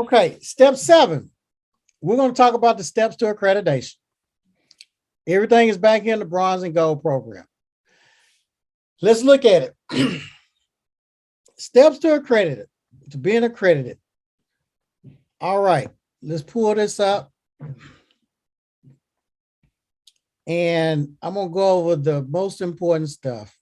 Okay, step 7. We're going to talk about the steps to accreditation. Everything is back in the bronze and gold program. Let's look at it. Steps to accredited, to being accredited. All right, let's pull this up. And I'm going to go over the most important stuff.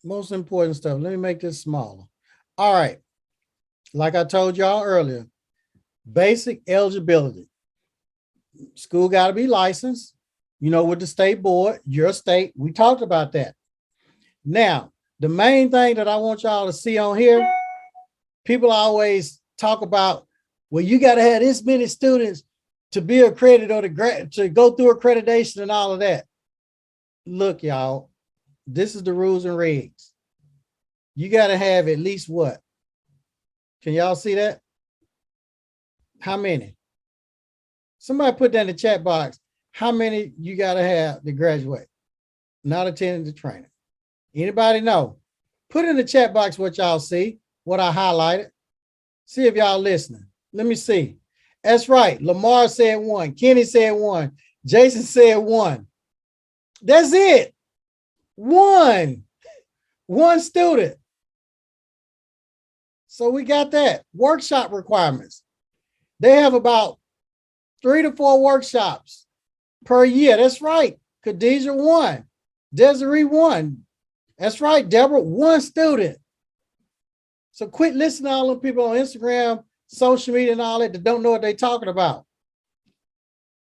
Most important stuff. Let me make this smaller. All right. Like I told y'all earlier, basic eligibility. School got to be licensed, with the state board, your state. We talked about that. Now, the main thing that I want y'all to see on here, people always talk about, well, you got to have this many students to be accredited or to go through accreditation and all of that. Look, y'all, this is the rules and regs. You got to have at least what? Can y'all see that? How many? Somebody put that in the chat box. How many you got to have to graduate? Not attending the training. Anybody know? Put in the chat box what y'all see, what I highlighted. See if y'all listening. Let me see. That's right. Lamar said 1. Kenny said 1. Jason said 1. That's it. 1 student. So we got that. Workshop requirements. They have about 3 to 4 workshops per year. That's right. Khadijah 1. Desiree 1. That's right. Deborah 1 student. So quit listening to all them people on Instagram, social media and all that don't know what they're talking about.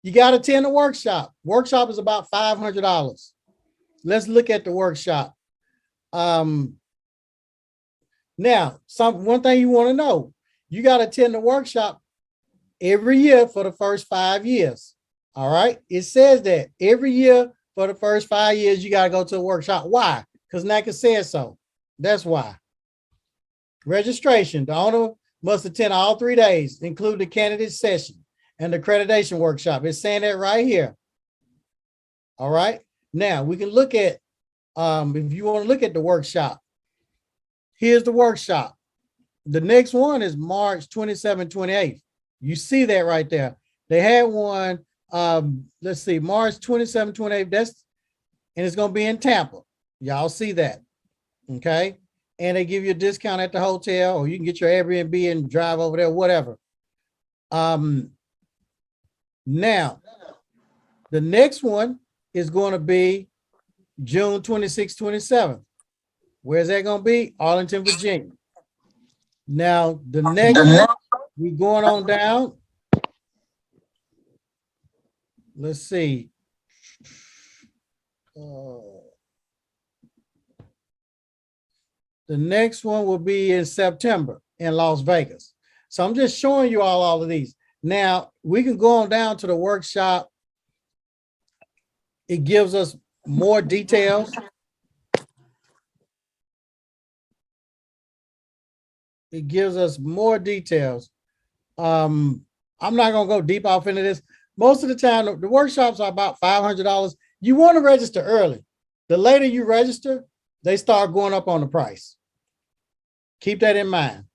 You got to attend a workshop. Workshop is about $500. Let's look at the workshop. Now, one thing you want to know, you got to attend the workshop every year for the first 5 years. All right. It says that every year for the first 5 years, you got to go to a workshop. Why? Because NACCAS says so. That's why. Registration. The owner must attend all 3 days, including the candidate session and the accreditation workshop. It's saying that right here. All right. Now we can look at, if you want to look at the workshop, here's the workshop. The next one is March 27th, 28th. You see that right there. They had one, let's see, March 27th, 28th. And it's going to be in Tampa. Y'all see that. Okay. And they give you a discount at the hotel, or you can get your Airbnb and drive over there, whatever. Now, the next one is going to be June 26th, 27th. Where's that going to be? Arlington, Virginia. Now, the next one, we're going on down. Let's see. The next one will be in September in Las Vegas. So I'm just showing you all of these. Now, we can go on down to the workshop. It gives us more details. It gives us more details. I'm not going to go deep off into this. Most of the time, the workshops are about $500. You want to register early. The later you register, they start going up on the price. Keep that in mind.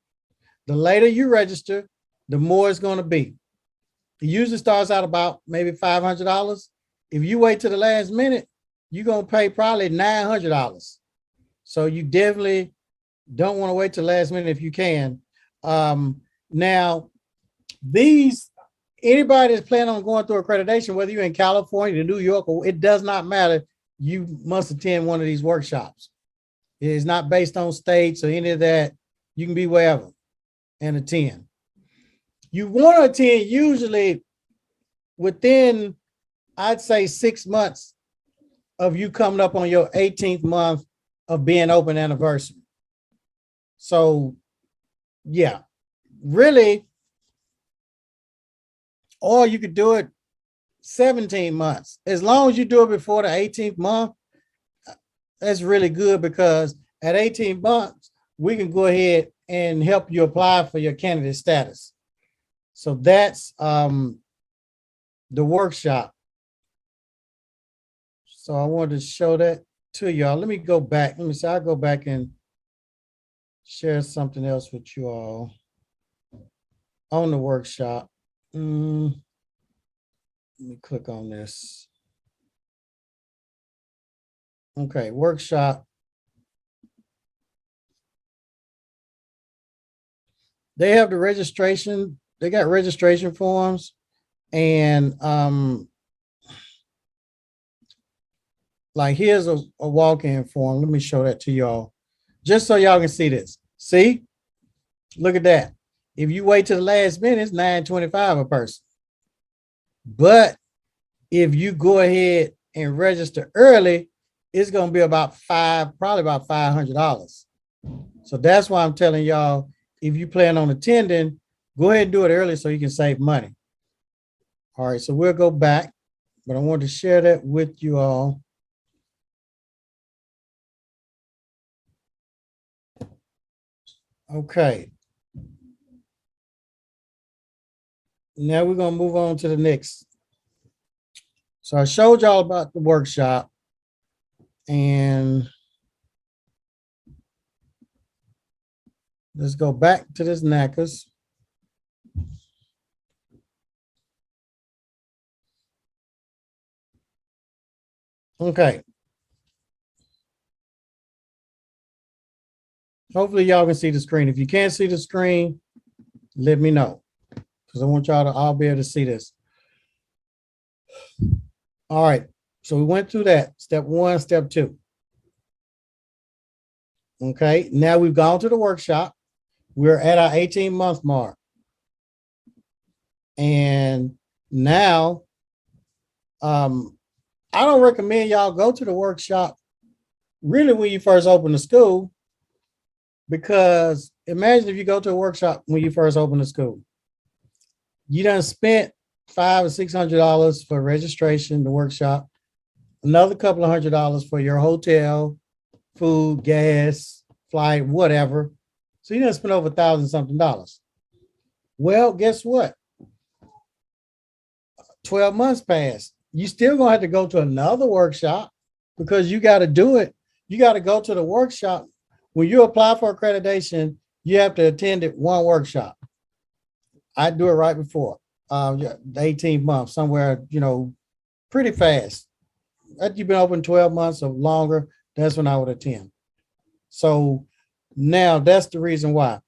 The later you register, the more it's going to be. It usually starts out about maybe $500. If you wait to the last minute, you're going to pay probably $900. So you definitely don't want to wait till the last minute if you can. Now, anybody that's planning on going through accreditation, whether you're in California, New York, or it does not matter, you must attend one of these workshops. It is not based on states or any of that. You can be wherever and attend. You want to attend usually within, I'd say, 6 months of you coming up on your 18th month of being open anniversary. So, yeah, really, or you could do it 17 months. As long as you do it before the 18th month, that's really good, because at 18 months, we can go ahead and help you apply for your candidate status. So that's the workshop. So I wanted to show that to y'all. Let me go back. Let me see. I'll go back and share something else with you all on the workshop. Let me click on this. Okay, workshop. They have the registration. They got registration forms, and like here's a walk-in form. Let me show that to y'all, just so y'all can see this. See, look at that. If you wait to the last minute, it's $9.25 a person. But if you go ahead and register early, it's going to be about probably about $500. So that's why I'm telling y'all, if you plan on attending, go ahead and do it early so you can save money. All right, so we'll go back, but I want to share that with you all. Okay. Now we're going to move on to the next. So I showed y'all about the workshop, and let's go back to this NACCAS. Okay. Hopefully y'all can see the screen. If you can't see the screen, let me know, because I want y'all to all be able to see this. All right. So we went through that. Step 1, step 2. Okay. Now we've gone to the workshop. We're at our 18-month mark. And now, I don't recommend y'all go to the workshop really when you first open the school, because imagine if you go to a workshop when you first open the school, you done spent $500 or $600 for registration, the workshop, another couple of $100 for your hotel, food, gas, flight, whatever. So you done spent over $1,000-something. Well, guess what? 12 months passed. You still gonna have to go to another workshop, because you got to do it. You got to go to the workshop. When you apply for accreditation, you have to attend it one workshop. I do it right before the 18 months, somewhere, pretty fast. After you've been open 12 months or longer, that's when I would attend. So now that's the reason why.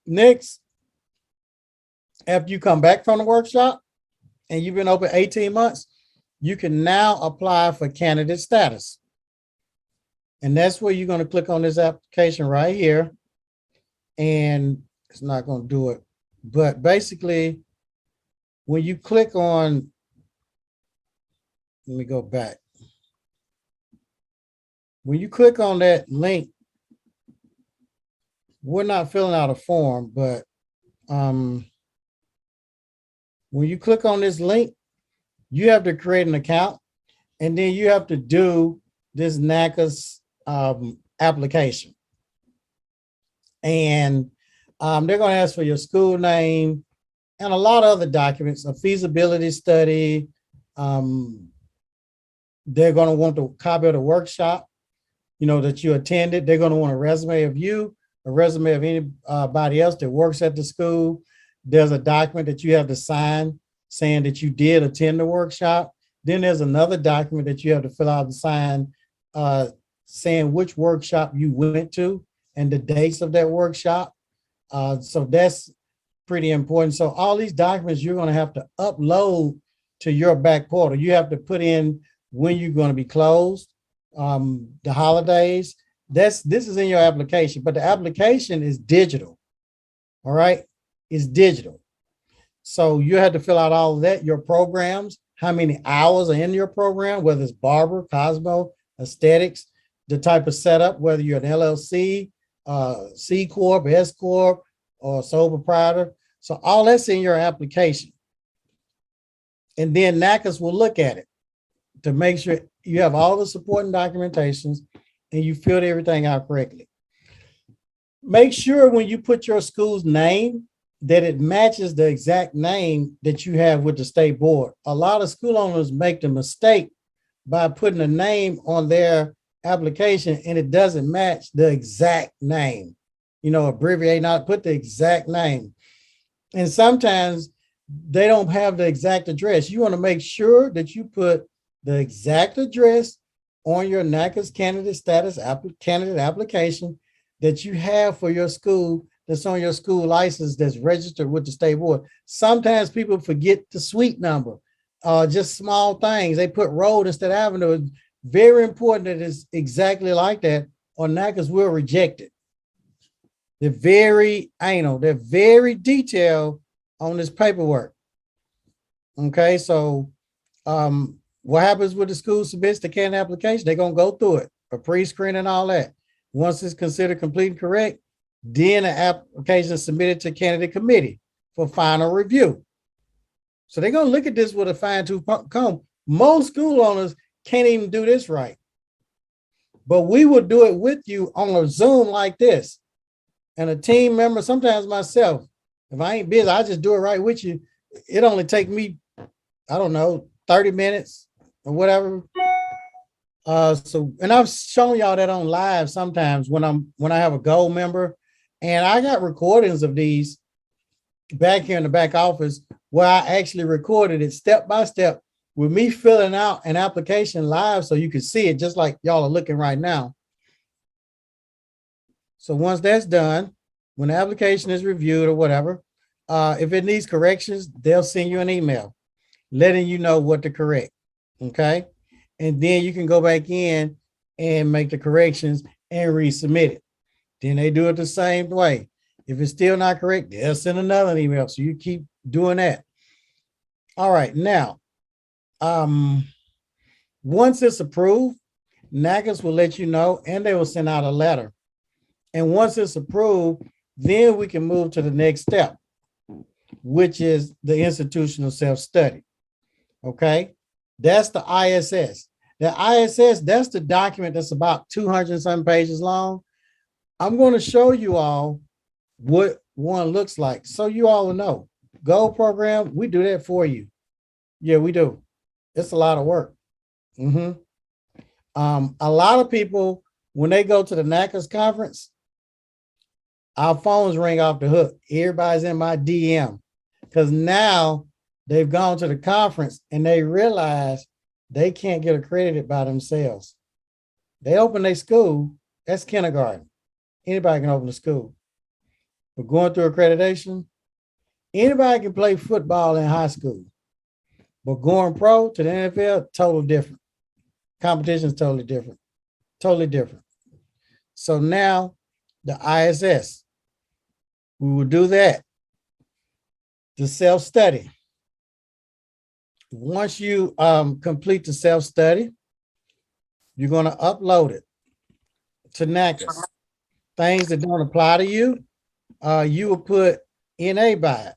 Next, after you come back from the workshop and you've been open 18 months, you can now apply for candidate status. And that's where you're going to click on this application right here. And it's not going to do it. But basically, when you click on, let me go back. When you click on that link, we're not filling out a form, but when you click on this link, you have to create an account, and then you have to do this NACCAS application. And they're going to ask for your school name and a lot of other documents, a feasibility study. They're going to want the copy of the workshop, that you attended. They're going to want a resume of you, a resume of anybody else that works at the school. There's a document that you have to sign saying that you did attend the workshop. Then there's another document that you have to fill out and sign saying which workshop you went to and the dates of that workshop. So that's pretty important. So all these documents you're going to have to upload to your back portal. You have to put in when you're going to be closed, the holidays. This is in your application, but the application is digital. All right, it's digital. So you have to fill out all of that, your programs, how many hours are in your program, whether it's Barber, Cosmo, Aesthetics, the type of setup, whether you're an LLC, C Corp, S Corp, or sole proprietor. So all that's in your application. And then NACCAS will look at it to make sure you have all the supporting documentations and you filled everything out correctly. Make sure when you put your school's name that it matches the exact name that you have with the state board. A lot of school owners make the mistake by putting a name on their application and it doesn't match the exact name. You know, abbreviate, not put the exact name. And sometimes they don't have the exact address. You want to make sure that you put the exact address on your NACCAS candidate status candidate application that you have for your school, that's on your school license, that's registered with the state board. Sometimes people forget the suite number, just small things. They put road instead of avenue. It's very important that it's exactly like that, or NACCAS will reject it. They're very anal, they're very detailed on this paperwork. Okay, so what happens with the school submits the candidate application? They're gonna go through it, a pre-screen and all that. Once it's considered complete and correct, then the application is submitted to candidate committee for final review. So they're gonna look at this with a fine-tooth comb. Most school owners can't even do this right. But we will do it with you on a Zoom like this. And a team member, sometimes myself, if I ain't busy, I just do it right with you. It only take me, I don't know, 30 minutes or whatever. And I've shown y'all that on live sometimes when I have a gold member, and I got recordings of these back here in the back office where I actually recorded it step by step with me filling out an application live so you can see it just like y'all are looking right now. So once that's done, when the application is reviewed or whatever, if it needs corrections, they'll send you an email letting you know what to correct, okay? And then you can go back in and make the corrections and resubmit it. Then they do it the same way. If it's still not correct, they'll send another email. So you keep doing that. All right, now, once it's approved, NACCAS will let you know and they will send out a letter. And once it's approved, then we can move to the next step, which is the institutional self-study. Okay, that's the ISS. The ISS, that's the document that's about 200 some pages long. I'm going to show you all what one looks like so you all will know. Gold program, we do that for you. Yeah, we do. It's a lot of work. A lot of people, when they go to the NACCAS conference, our phones ring off the hook. Everybody's in my DM because now they've gone to the conference and they realize they can't get accredited by themselves. They open their school, that's kindergarten. Anybody can open a school. But going through accreditation, anybody can play football in high school. But going pro to the NFL, totally different. Competition is totally different. Totally different. So now the ISS, we will do that. The self-study. Once you complete the self-study, you're going to upload it to NACCAS. Things that don't apply to you, you will put NA by it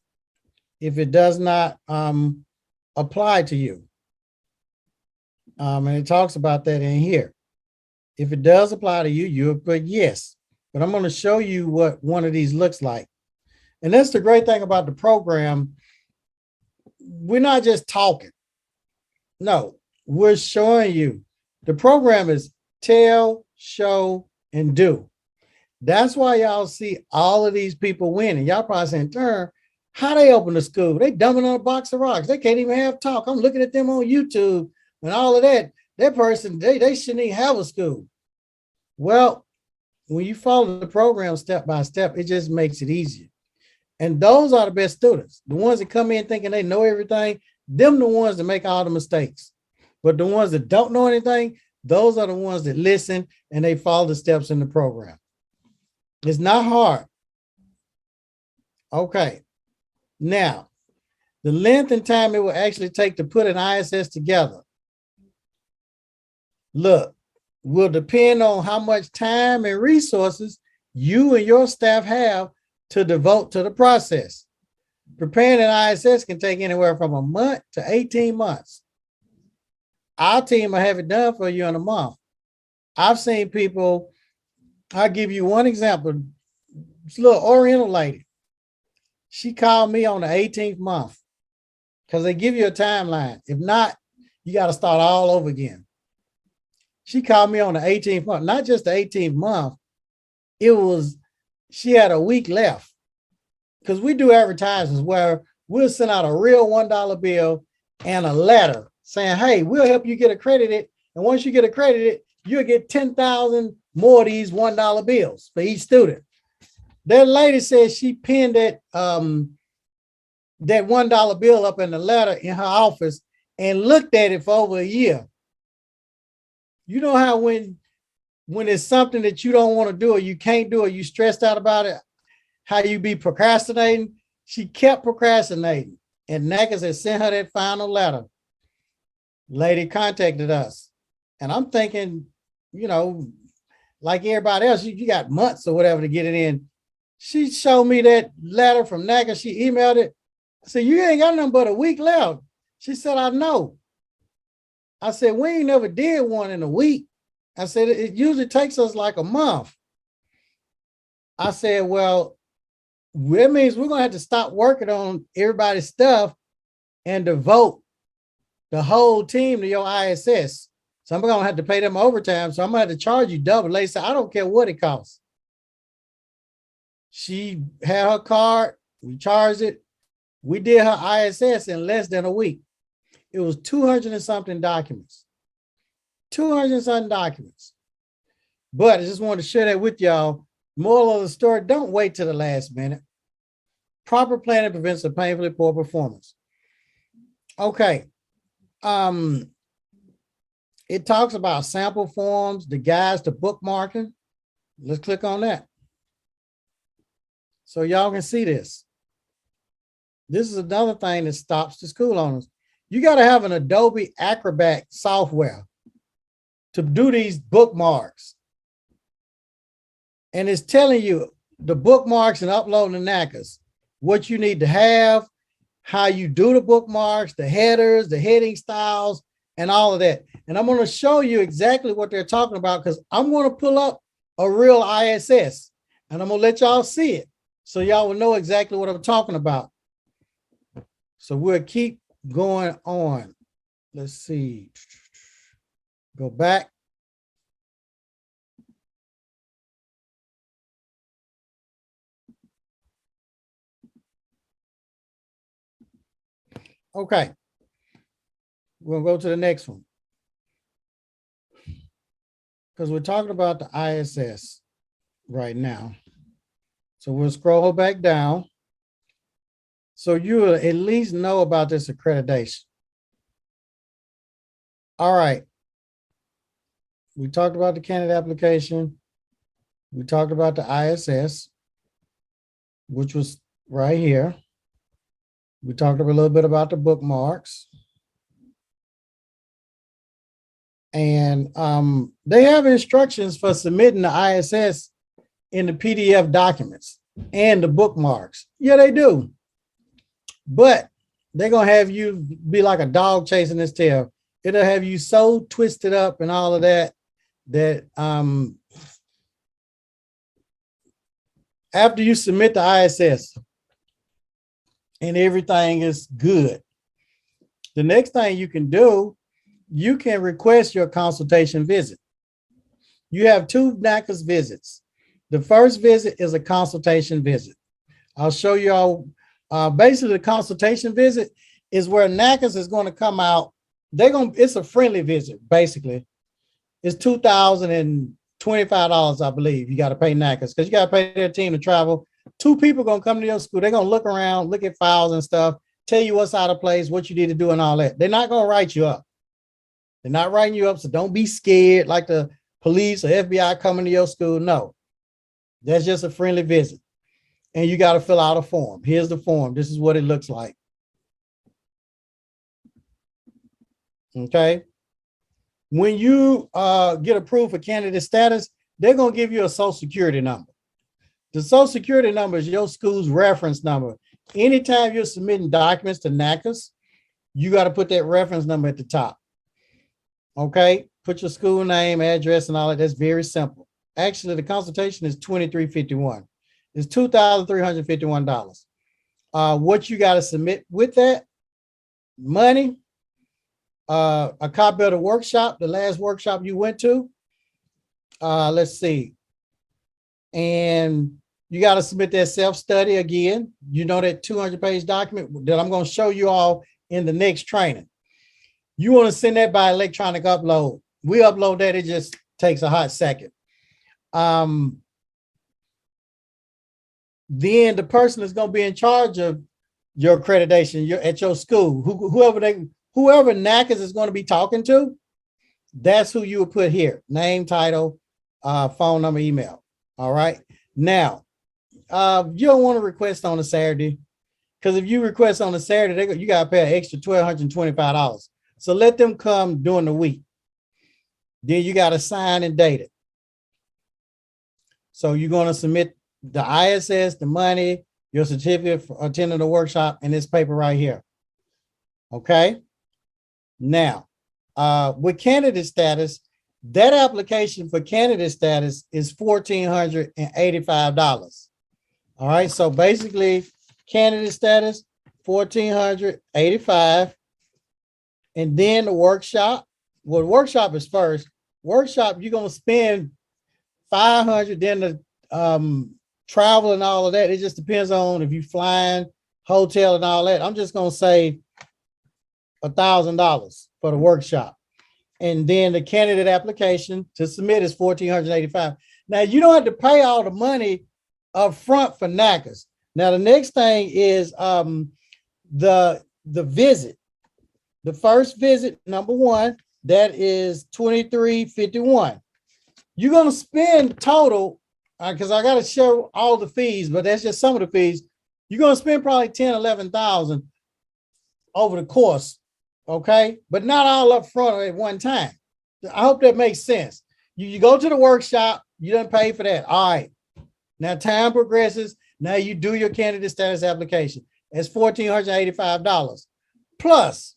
if it does not apply to you. And it talks about that in here. If it does apply to you, you'll put yes. But I'm going to show you what one of these looks like. And that's the great thing about the program. We're not just talking. No, we're showing you. The program is tell, show, and do. That's why y'all see all of these people winning. Y'all probably saying, "Turn, how they open the school? They dumping on a box of rocks. They can't even have talk. I'm looking at them on YouTube and all of that. That person, they shouldn't even have a school." Well, when you follow the program step by step, it just makes it easier. And those are the best students. The ones that come in thinking they know everything, them the ones that make all the mistakes. But the ones that don't know anything, those are the ones that listen and they follow the steps in the program. It's not hard. Okay. Now, the length and time it will actually take to put an ISS together, look, will depend on how much time and resources you and your staff have to devote to the process. Preparing an ISS can take anywhere from a month to 18 months. Our team will have it done for you in a month. I've seen people, I'll give you one example. This little Oriental lady, she called me on the 18th month because they give you a timeline. If not, you got to start all over again. She called me on the 18th month, not just the 18th month. She had a week left, because we do advertisements where we'll send out a real $1 bill and a letter saying, hey, we'll help you get accredited. And once you get accredited, you'll get 10,000 more of these $1 bills for each student. That lady said she pinned that $1 bill up in the letter in her office and looked at it for over a year. You know how when it's something that you don't want to do or you can't do or you stressed out about it, how you be procrastinating? She kept procrastinating, and NACCAS had sent her that final letter. Lady contacted us, and I'm thinking, you know, like everybody else, you got months or whatever to get it in. She showed me that letter from NACCAS. She emailed it. I said, you ain't got nothing but a week left. She said, I know. I said, we ain't never did one in a week. I said, it usually takes us like a month. I said, well, that means we're going to have to stop working on everybody's stuff and devote the whole team to your ISS. So I'm going to have to pay them overtime. So I'm going to have to charge you double. They said, I don't care what it costs. She had her card. We charged it. We did her ISS in less than a week. It was 200 and something documents. 200 and something documents. But I just wanted to share that with y'all. Moral of the story, don't wait till the last minute. Proper planning prevents a painfully poor performance. Okay. It talks about sample forms, the guides to bookmarking. Let's click on that. So y'all can see this. This is another thing that stops the school owners. You got to have an Adobe Acrobat software to do these bookmarks. And it's telling you the bookmarks and uploading the NACCAS, what you need to have, how you do the bookmarks, the headers, the heading styles, and all of that. And I'm going to show you exactly what they're talking about, because I'm going to pull up a real ISS and I'm going to let y'all see it so y'all will know exactly what I'm talking about. So we'll keep going on. Let's see. Go back. Okay. We'll go to the next one, because we're talking about the ISS right now. So we'll scroll back down, so you'll at least know about this accreditation. All right. We talked about the candidate application. We talked about the ISS, which was right here. We talked a little bit about the bookmarks. And they have instructions for submitting the ISS in the PDF documents and the bookmarks. Yeah, they do. But they're going to have you be like a dog chasing its tail. It'll have you so twisted up and all of that, that after you submit the ISS and everything is good, the next thing you can do, you can request your consultation visit. You have two NACCAS visits. The first visit is a consultation visit. I'll show you all. Basically, the consultation visit is where NACCAS is going to come out. It's a friendly visit, basically. It's $2,025, I believe. You got to pay NACCAS, because you got to pay their team to travel. Two people going to come to your school. They're going to look around, look at files and stuff, tell you what's out of place, what you need to do and all that. They're not going to write you up. They're not writing you up, so don't be scared like the police or FBI coming to your school. No, that's just a friendly visit. And you got to fill out a form. Here's the form. This is what it looks like. Okay. When you get approved for candidate status, they're going to give you a social security number. The social security number is your school's reference number. Anytime you're submitting documents to NACCAS, you got to put that reference number at the top. Okay, put your school name, address, and all that. That's very simple. Actually, the consultation is $23.51. It's $2,351. What you got to submit with that money, a copy of the workshop, the last workshop you went to. Let's see. And you got to submit that self-study again. You know, that 200-page document that I'm going to show you all in the next training. You want to send that by electronic upload. We upload that. It just takes a hot second. Then the person is going to be in charge of your accreditation at your school. Whoever NACCAS is going to be talking to, that's who you would put here. Name, title, phone number, email. All right. Now, you don't want to request on a Saturday, because if you request on a Saturday, you got to pay an extra $1,225. So let them come during the week. Then you got to sign and date it. So you're going to submit the ISS, the money, your certificate for attending the workshop, and this paper right here. Okay. Now, with candidate status, that application for candidate status is $1,485. All right. So basically, candidate status, $1,485. And then the workshop. Well, the workshop is first. Workshop, you're going to spend $500. Then the travel and all of that. It just depends on if you flying, hotel and all that. I'm just going to say $1,000 for the workshop. And then the candidate application to submit is $1,485. Now, you don't have to pay all the money up front for NACCAS. Now, the next thing is the visit. The first visit, number one, that is $23.51. You're going to spend total, because I got to show all the fees, but that's just some of the fees. You're going to spend probably $10,000, $11,000 over the course, okay? But not all up front at one time. I hope that makes sense. You go to the workshop, you don't pay for that. All right. Now time progresses. Now you do your candidate status application. It's $1,485 plus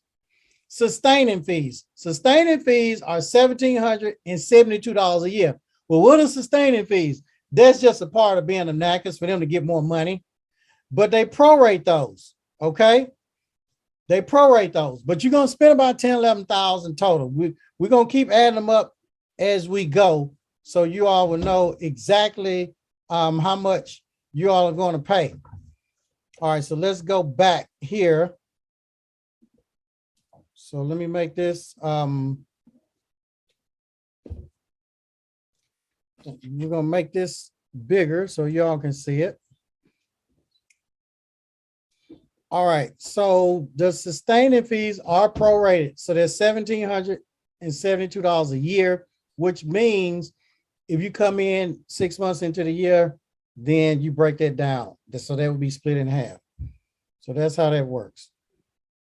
sustaining fees. Sustaining fees are $1,772 a year. Well, what are sustaining fees? That's just a part of being a NACCAS for them to get more money, but they prorate those. Okay. They prorate those, but you're going to spend about $10,000, $11,000 total. We're going to keep adding them up as we go, so you all will know exactly how much you all are going to pay. All right, so let's go back here. So let me make this. We're going to make this bigger so y'all can see it. All right, so the sustaining fees are prorated. So there's $1,772 a year, which means if you come in 6 months into the year, then you break that down. So that would be split in half. So that's how that works.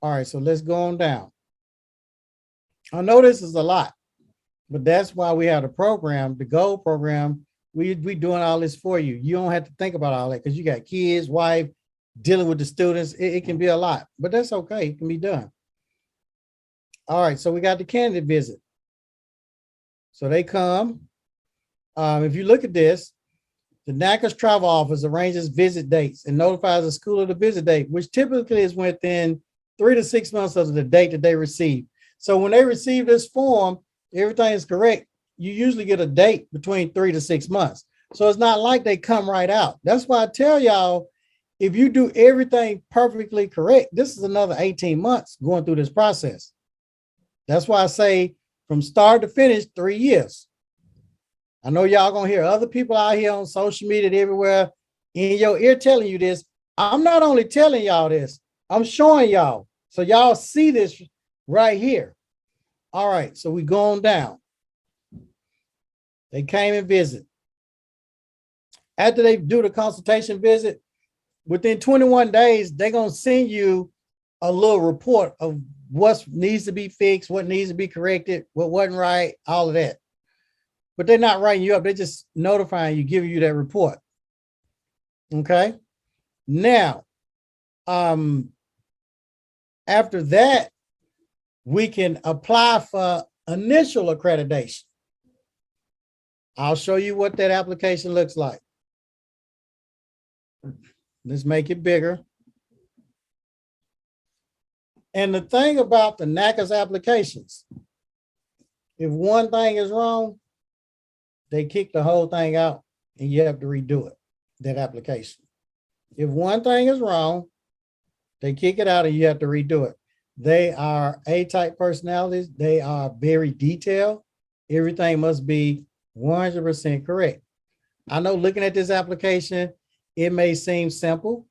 All right, so let's go on down. I know this is a lot, but that's why we have the program, the gold program. We doing all this for you. You don't have to think about all that because you got kids, wife, dealing with the students. It can be a lot, but that's okay. It can be done. All right, so we got the candidate visit. So they come. If you look at this, the NACCAS travel office arranges visit dates and notifies the school of the visit date, which typically is within 3 to 6 months of the date that they receive. So when they receive this form, everything is correct. You usually get a date between 3 to 6 months. So it's not like they come right out. That's why I tell y'all, if you do everything perfectly correct, this is another 18 months going through this process. That's why I say from start to finish, 3 years. I know y'all gonna hear other people out here on social media and everywhere in your ear telling you this. I'm not only telling y'all this, I'm showing y'all. So y'all see this right here. All right, so we go on down. They came and visit. After they do the consultation visit, within 21 days, they're gonna send you a little report of what needs to be fixed, what needs to be corrected, what wasn't right, all of that. But they're not writing you up. They're just notifying you, giving you that report. Okay. Now, after that, we can apply for initial accreditation. I'll show you what that application looks like. Let's make it bigger. And the thing about the NACCAS applications, if one thing is wrong, they kick the whole thing out and you have to redo it, that application. If one thing is wrong, they kick it out and you have to redo it. They are A-type personalities. They are very detailed. Everything must be 100% correct. I know looking at this application, it may seem simple,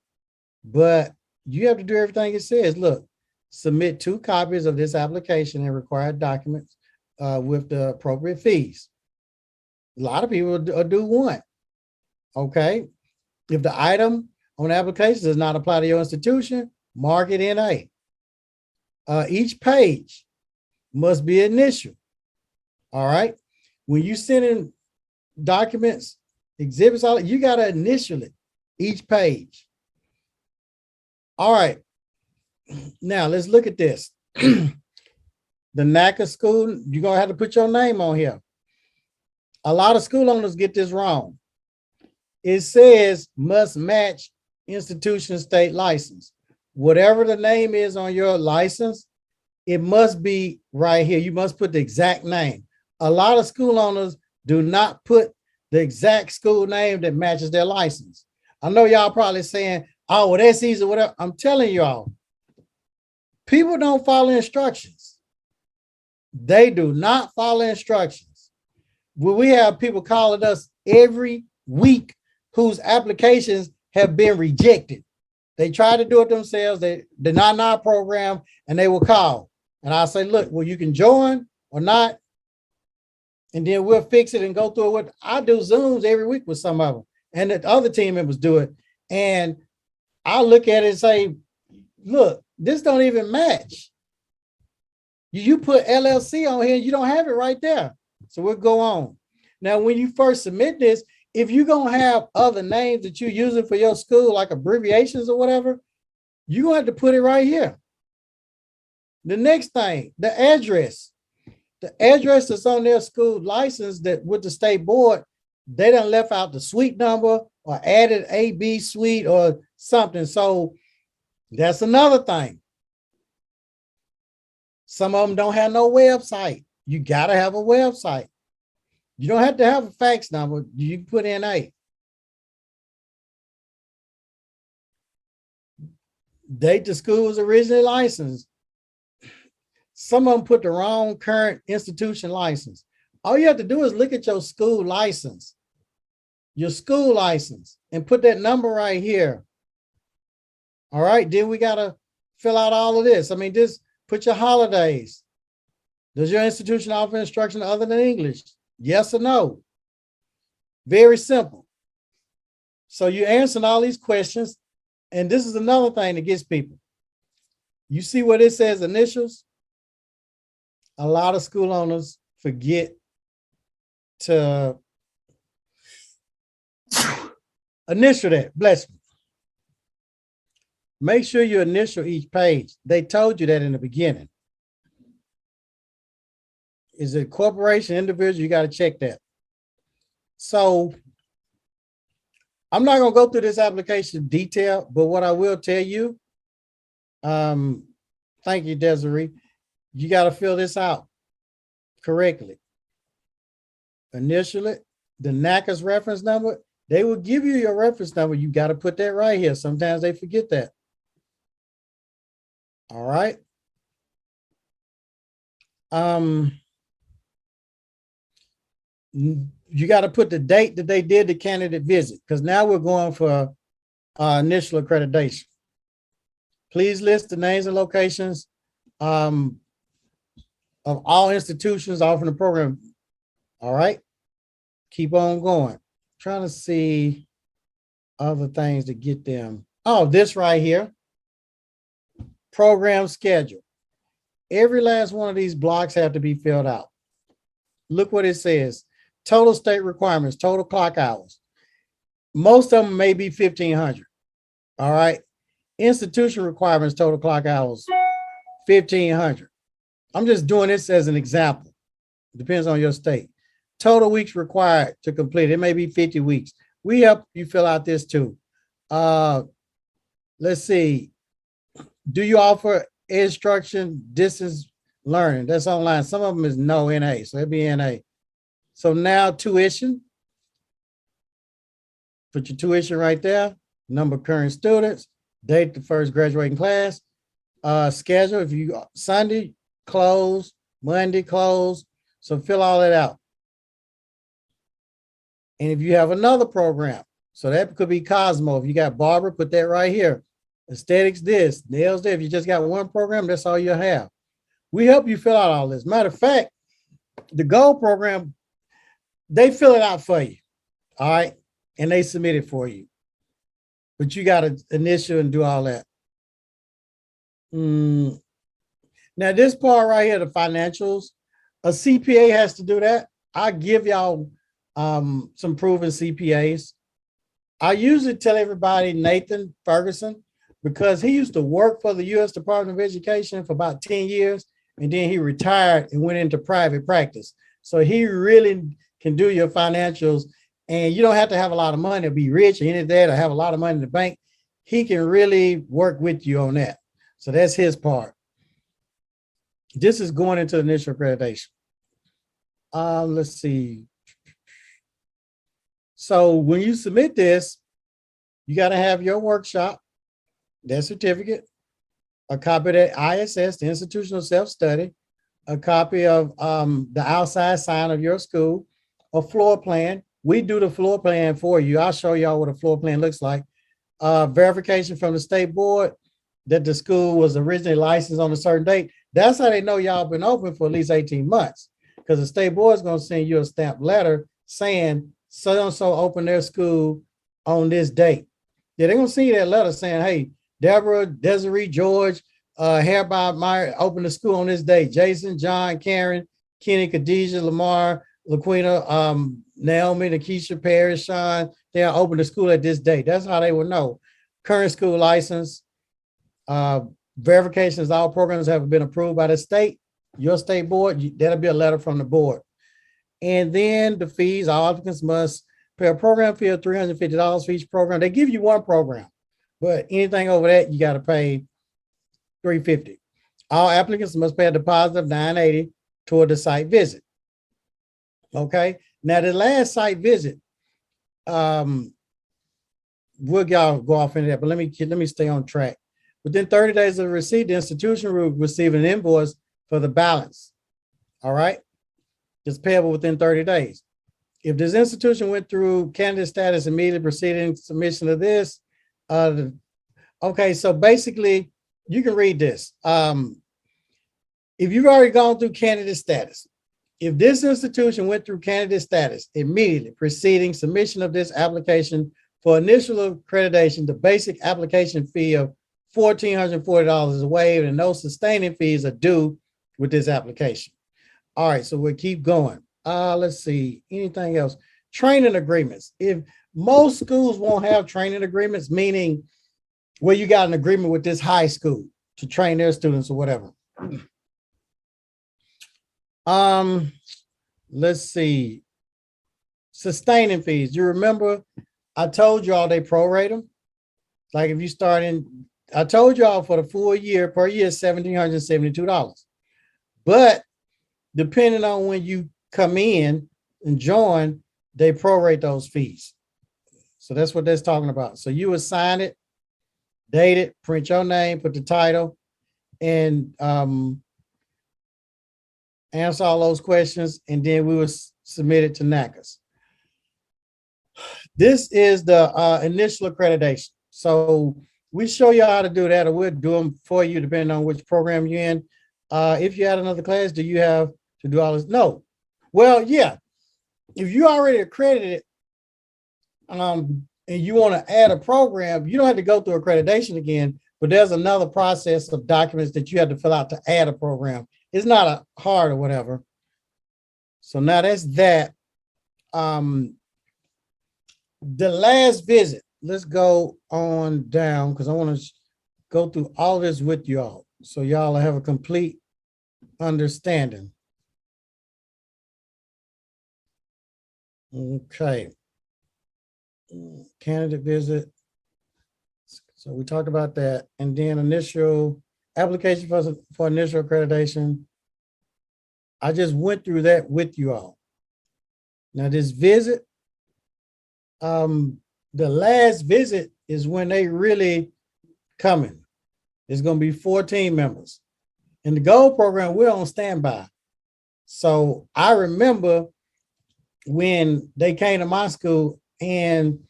but you have to do everything it says. Look, submit 2 copies of this application and required documents with the appropriate fees. A lot of people do 1. Okay. If the item on the application does not apply to your institution, mark it NA. Each page must be initial. All right. When you send in documents, exhibits, all you got to initial it, each page. All right. Now let's look at this. The NACCAS school, you're going to have to put your name on here. A lot of school owners get this wrong. It says must match institution state license. Whatever the name is on your license, it must be right here. You must put the exact name. A lot of school owners do not put the exact school name that matches their license. I know y'all probably saying, oh, well, that's easy, whatever. I'm telling y'all, people don't follow instructions. They do not follow instructions. Well, we have people calling us every week whose applications have been rejected. They try to do it themselves. They're not in our program, and they will call. And I'll say, look, well, you can join or not, and then we'll fix it and go through it. I do Zooms every week with some of them, and the other team members do it. And I look at it and say, look, this don't even match. You put LLC on here, you don't have it right there. So we'll go on. Now, when you first submit this, if you're going to have other names that you're using for your school, like abbreviations or whatever, you're going to have to put it right here. The next thing, the address. The address that's on their school license that with the state board, they done left out the suite number or added AB suite or something. So that's another thing. Some of them don't have no website. You got to have a website. You don't have to have a fax number. You can put NA. Date the school was originally licensed. Some of them put the wrong current institution license. All you have to do is look at your school license, and put that number right here. All right, then we got to fill out all of this. I mean, just put your holidays. Does your institution offer instruction other than English? Yes or no? Very simple. So you're answering all these questions. And this is another thing that gets people. You see what it says initials? A lot of school owners forget to initial that. Bless me. Make sure you initial each page. They told you that in the beginning. Is it corporation, individual? You got to check that. So I'm not going to go through this application in detail, but what I will tell you, thank you, Desiree, you got to fill this out correctly. Initial it, the NACCAS reference number, they will give you your reference number. You got to put that right here. Sometimes they forget that. All right. You got to put the date that they did the candidate visit, because now we're going for initial accreditation. Please list the names and locations of all institutions offering the program. All right. Keep on going. Trying to see other things to get them. Oh, this right here. Program schedule. Every last one of these blocks have to be filled out. Look what it says. Total state requirements, total clock hours. Most of them may be 1,500. All right. Institution requirements, total clock hours, 1,500. I'm just doing this as an example. Depends on your state. Total weeks required to complete. It may be 50 weeks. We help you fill out this too. Let's see. Do you offer instruction, distance learning. That's online. Some of them is no NA, so it'd be NA. So now tuition. Put your tuition right there. Number of current students, date the first graduating class, schedule. If you Sunday close, Monday close. So fill all that out. And if you have another program, so that could be Cosmo. If you got Barber, put that right here. Aesthetics this, nails there. If you just got one program, that's all you have. We help you fill out all this. Matter of fact, the Gold program, they fill it out for you. All right. And they submit it for you. But you got to initial and do all that. Now, this part right here, the financials, a CPA has to do that. I give y'all some proven CPAs. I usually tell everybody Nathan Ferguson, because he used to work for the U.S. Department of Education for about 10 years, and then he retired and went into private practice. So he really can do your financials, and you don't have to have a lot of money to be rich or any of that or have a lot of money in the bank. He can really work with you on that. So that's his part. This is going into initial accreditation. Let's see. So when you submit this, you got to have your workshop, that certificate, a copy of that ISS, the institutional self-study, a copy of the outside sign of your school, a floor plan. We do the floor plan for you. I'll show y'all what a floor plan looks like. Verification from the state board that the school was originally licensed on a certain date. That's how they know y'all been open for at least 18 months, because the state board is going to send you a stamped letter saying so-and-so opened their school on this date. Yeah, they're going to see that letter saying, hey, Deborah, Desiree, George, hereby Meyer opened the school on this date. Jason, John, Karen, Kenny, Khadijah, Lamar, Laquina, Naomi, Nakisha, Perry, Sean, they are open the school at this date. That's how they would know. Current school license, verifications, all programs have been approved by the state, your state board, that'll be a letter from the board. And then the fees, all applicants must pay a program fee of $350 for each program. They give you one program, but anything over that, you got to pay $350. All applicants must pay a deposit of $980 toward the site visit. Okay. Now the last site visit, we'll y'all go off into that, but let me stay on track. Within 30 days of the receipt, the institution will receive an invoice for the balance. All right. It's payable within 30 days. If this institution went through candidate status immediately preceding submission of this, okay, so basically you can read this. If you've already gone through candidate status, if this institution went through candidate status immediately preceding submission of this application for initial accreditation, the basic application fee of $1,440 is waived and no sustaining fees are due with this application. All right, so we'll keep going. Let's see, anything else? Training agreements. If most schools won't have training agreements, meaning where you got an agreement with this high school to train their students or whatever. Let's see. Sustaining fees. You remember I told y'all they prorate them? Like if you start in, I told y'all for the full year, per year, $1,772. But depending on when you come in and join, they prorate those fees. So that's what that's talking about. So you assign it, date it, print your name, put the title, and answer all those questions, and then we will submit it to NACCAS. This is the initial accreditation. So we show you how to do that, or we'll do them for you depending on which program you're in. If you had another class, do you have to do all this? No. Well, yeah. If you already accredited and you want to add a program, you don't have to go through accreditation again, but there's another process of documents that you have to fill out to add a program. It's not hard or whatever. So now that's that. The last visit, let's go on down because I want to go through all this with y'all so y'all have a complete understanding. Okay. Candidate visit. So we talked about that. And then initial application for initial accreditation. I just went through that with you all. Now this visit, the last visit is when they really coming. It's going to be 14 members. In the gold program, we're on standby. So I remember when they came to my school and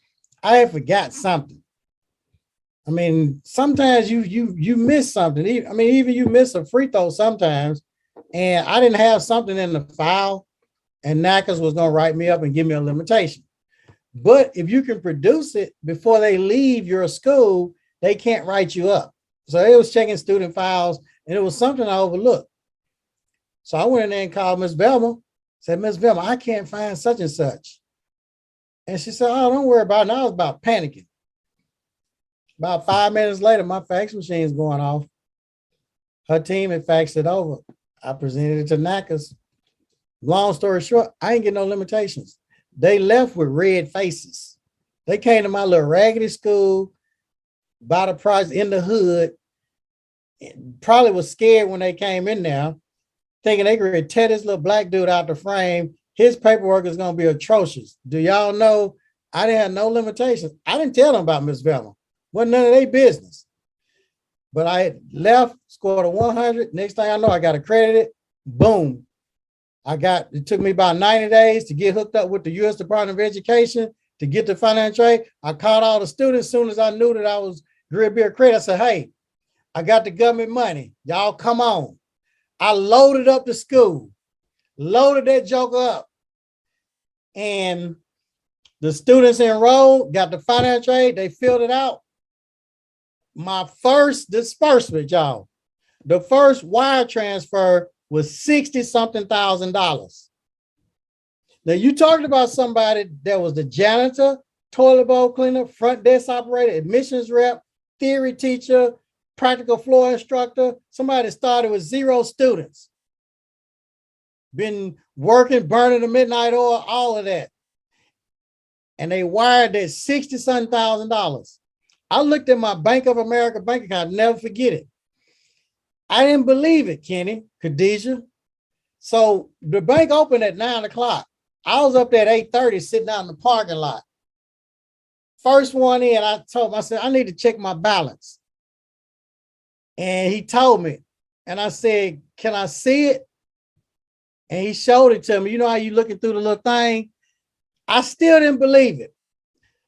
I had forgot something. I mean, sometimes you miss something. I mean, even you miss a free throw sometimes. And I didn't have something in the file, and NACCAS was going to write me up and give me a limitation. But if you can produce it before they leave your school, they can't write you up. So they was checking student files, and it was something I overlooked. So I went in there and called Miss Velma, said, Miss Velma, I can't find such and such. And she said, oh, don't worry about it. And I was about panicking. About 5 minutes later, my fax machine's going off. Her team had faxed it over. I presented it to NACCAS. Long story short, I ain't get no limitations. They left with red faces. They came to my little raggedy school, bought a project in the hood, probably was scared when they came in there, thinking they could tear this little black dude out the frame. His paperwork is going to be atrocious. Do y'all know I didn't have no limitations? I didn't tell them about Miss Velma. Wasn't none of their business. But I left, scored a 100. Next thing I know, I got accredited. Boom. It took me about 90 days to get hooked up with the U.S. Department of Education to get the financial aid. I called all the students as soon as I knew that I was going to be accredited. I said, hey, I got the government money. Y'all come on. I loaded up the school, loaded that joker up. And the students enrolled, got the financial aid. They filled it out. My first disbursement, y'all, the first wire transfer was $60-something thousand. Now you talking about somebody that was the janitor, toilet bowl cleaner, front desk operator, admissions rep, theory teacher, practical floor instructor, somebody that started with 0 students, been working, burning the midnight oil, all of that. And they wired that $60-something thousand. I looked at my Bank of America bank account, never forget it. I didn't believe it, Kenny, Khadijah. So the bank opened at 9 o'clock. I was up there at 8:30 sitting out in the parking lot. First one in, I told him, I said, I need to check my balance. And he told me, and I said, can I see it? And he showed it to me. You know how you looking through the little thing? I still didn't believe it.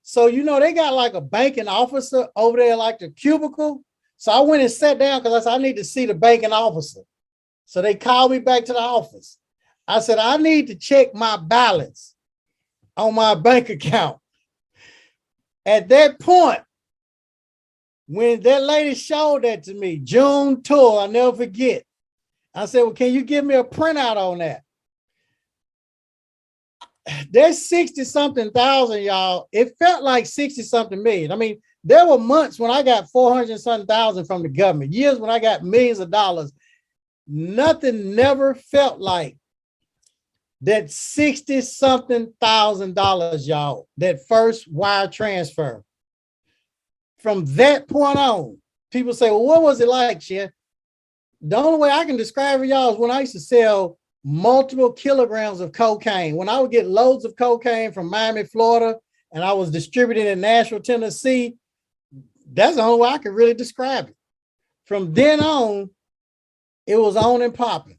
So, you know, they got like a banking officer over there, like the cubicle. So I went and sat down because I said, I need to see the banking officer. So they called me back to the office. I said, I need to check my balance on my bank account. At that point, when that lady showed that to me, June tour, I'll never forget. I said, well, can you give me a printout on that? There's 60-something thousand, y'all. It felt like 60-something million. I mean, there were months when I got 400-something thousand from the government, years when I got millions of dollars. Nothing never felt like that 60-something thousand dollars, y'all, that first wire transfer. From that point on, people say, well, what was it like, Shen? The only way I can describe it, y'all, is when I used to sell multiple kilograms of cocaine. When I would get loads of cocaine from Miami, Florida, and I was distributing in Nashville, Tennessee, that's the only way I could really describe it. From then on, it was on and popping.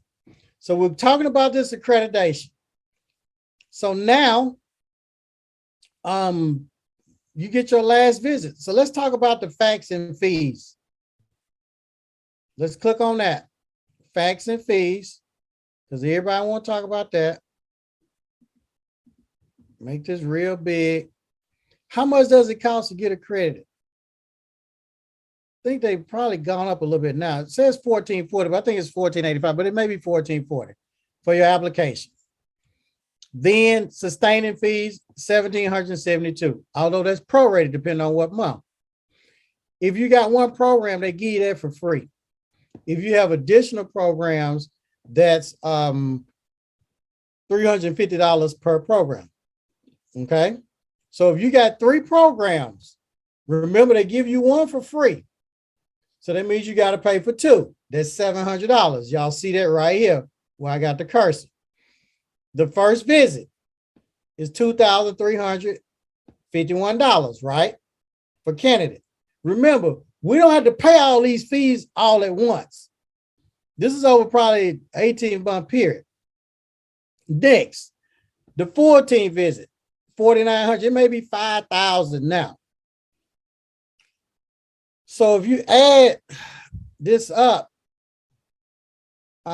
So we're talking about this accreditation. So now, you get your last visit. So let's talk about the facts and fees. Let's click on that. Facts and fees, because everybody want to talk about that. Make this real big. How much does it cost to get accredited? I think they've probably gone up a little bit now. It says $14.40, but I think it's $14.85, but it may be $14.40 for your application. Then sustaining fees, $1,772, although that's prorated depending on what month. If you got one program, they give you that for free. If you have additional programs, that's $350 per program. Okay. So if you got 3 programs, remember they give you one for free. So that means you got to pay for two. That's $700. Y'all see that right here where I got the cursor. The first visit is $2,351, right? For candidate. Remember, we don't have to pay all these fees all at once. This is over probably 18-month period. Next, the 14 visit, $4,900. It may be $5,000 now. So if you add this up, it's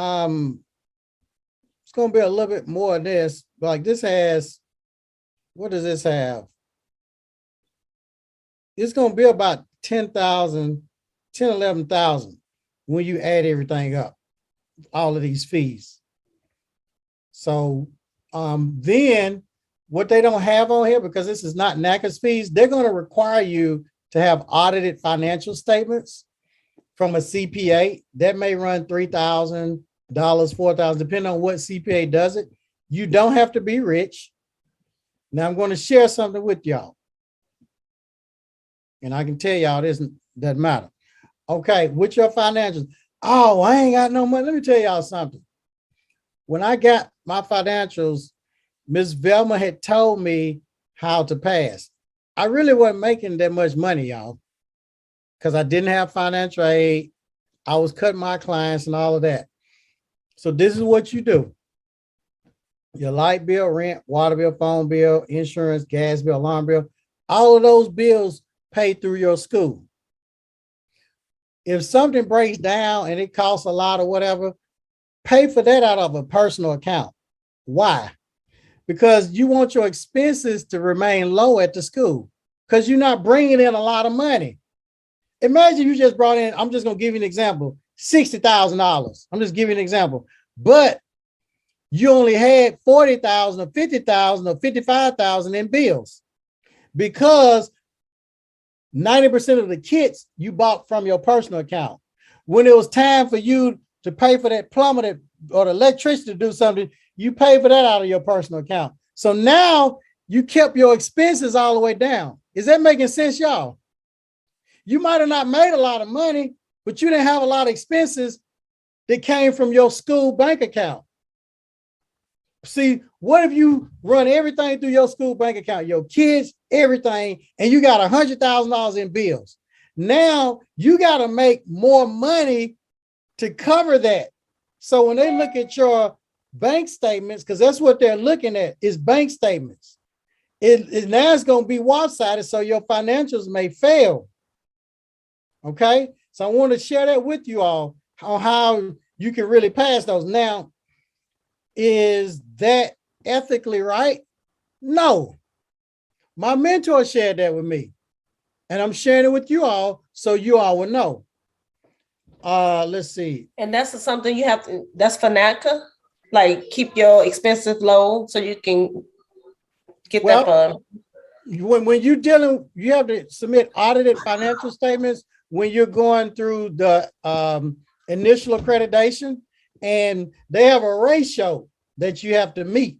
going to be a little bit more of this. Like this has, what does this have? It's going to be about 10,000, 10, 11,000 when you add everything up, all of these fees. So then what they don't have on here, because this is not NACCAS fees, they're going to require you to have audited financial statements from a CPA. That may run $3,000, $4,000, depending on what CPA does it. You don't have to be rich. Now I'm going to share something with y'all. And I can tell y'all this doesn't matter. Okay, with your financials. Oh, I ain't got no money. Let me tell y'all something. When I got my financials, Ms. Velma had told me how to pass. I really wasn't making that much money, y'all, because I didn't have financial aid. I was cutting my clients and all of that. So this is what you do. Your light bill, rent, water bill, phone bill, insurance, gas bill, alarm bill, all of those bills paid through your school. If something breaks down and it costs a lot or whatever, pay for that out of a personal account. Why? Because you want your expenses to remain low at the school because you're not bringing in a lot of money. Imagine you just brought in, I'm just going to give you an example, $60,000. I'm just giving you an example, but you only had 40,000 or 50,000 or 55,000 in bills because 90% of the kits you bought from your personal account. When it was time for you to pay for that plumber or the electrician to do something, you pay for that out of your personal account. So now you kept your expenses all the way down. Is that making sense, y'all? You might have not made a lot of money, but you didn't have a lot of expenses that came from your school bank account. See, what if you run everything through your school bank account, your kids, everything, and you got $100,000 in bills? Now you got to make more money to cover that. So when they look at your bank statements, because that's what they're looking at, is bank statements. Now it's going to be one-sided, so your financials may fail. Okay, so I want to share that with you all on how you can really pass those. Now, is that ethically right? No. My mentor shared that with me, and I'm sharing it with you all so you all will know. Let's see. And that's something you have to, that's for NACCA, like keep your expenses low so you can get that fund. When you're dealing, you have to submit audited financial statements when you're going through the initial accreditation, and they have a ratio that you have to meet.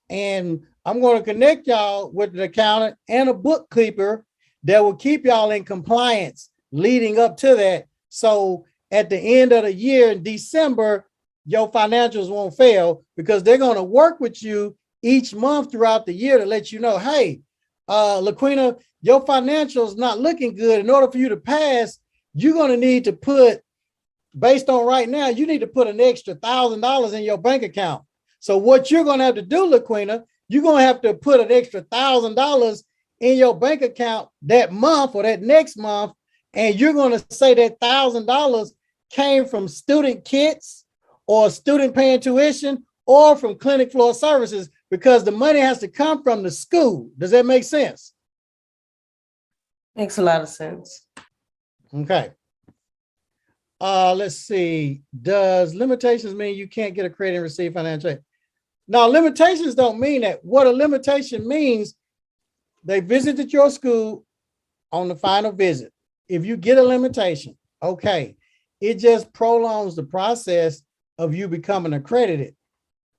And I'm going to connect y'all with an accountant and a bookkeeper that will keep y'all in compliance leading up to that. So at the end of the year in December, your financials won't fail because they're going to work with you each month throughout the year to let you know, hey, LaQuina, your financials not looking good. In order for you to pass, you're going to need to put, based on right now, you need to put an extra $1,000 in your bank account. So what you're going to have to do, LaQuina, you're going to have to put an extra $1,000 in your bank account that month or that next month. And you're going to say that $1,000 came from student kits or student paying tuition or from clinic floor services, because the money has to come from the school. Does that make sense? Makes a lot of sense. Okay. Let's see. Does limitations mean you can't get a credit and receive financial aid? Now, limitations don't mean that. What a limitation means, they visited your school on the final visit. If you get a limitation, okay, it just prolongs the process of you becoming accredited,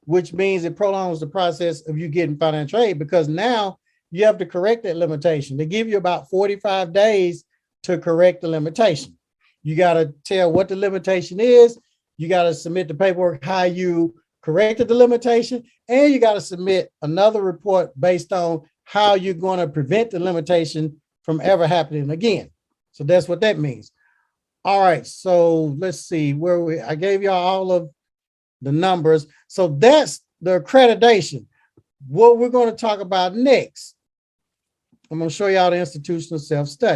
which means it prolongs the process of you getting financial aid, because now you have to correct that limitation. They give you about 45 days to correct the limitation. You got to tell what the limitation is. You got to submit the paperwork, how you corrected the limitation, and you got to submit another report based on how you're going to prevent the limitation from ever happening again. So that's what that means. All right, so let's see I gave y'all all of the numbers. So that's the accreditation. What we're going to talk about next, I'm going to show y'all the institutional self-study.